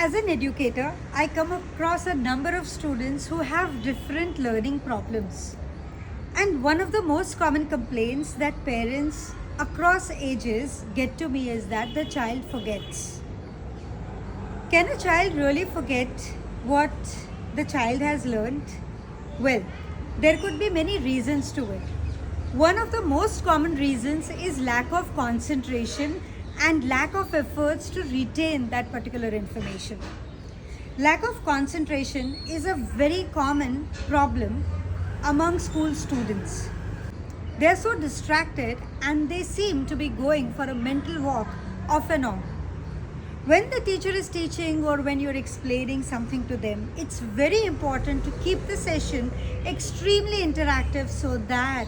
As an educator, I come across a number of students who have different learning problems. And one of the most common complaints that parents across ages get to me is that the child forgets. Can a child really forget what the child has learned? Well, there could be many reasons to it. One of the most common reasons is lack of concentration and lack of efforts to retain that particular information. Lack of concentration is a very common problem among school students. They are so distracted and they seem to be going for a mental walk off and on. When the teacher is teaching or when you're explaining something to them, it's very important to keep the session extremely interactive so that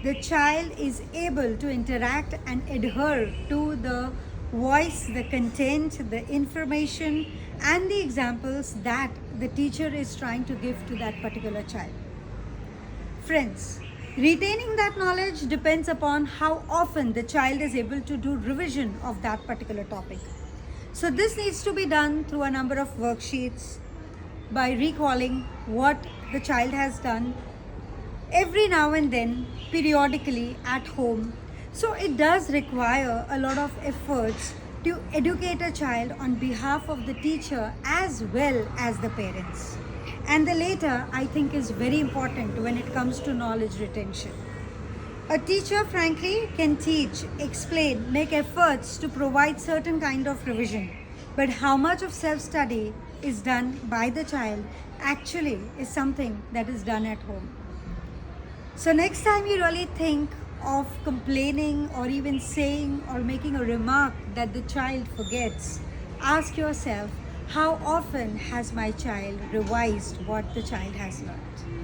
the child is able to interact and adhere to the voice, the content, the information, and the examples that the teacher is trying to give to that particular child. Friends, retaining that knowledge depends upon how often the child is able to do revision of that particular topic. So this needs to be done through a number of worksheets by recalling what the child has done every now and then, periodically at home. So it does require a lot of efforts to educate a child on behalf of the teacher as well as the parents. And the latter, I think, is very important when it comes to knowledge retention. A teacher, frankly, can teach, explain, make efforts to provide certain kind of revision. But how much of self-study is done by the child actually is something that is done at home. So next time you really think of complaining or even saying or making a remark that the child forgets, ask yourself, how often has my child revised what the child has learned?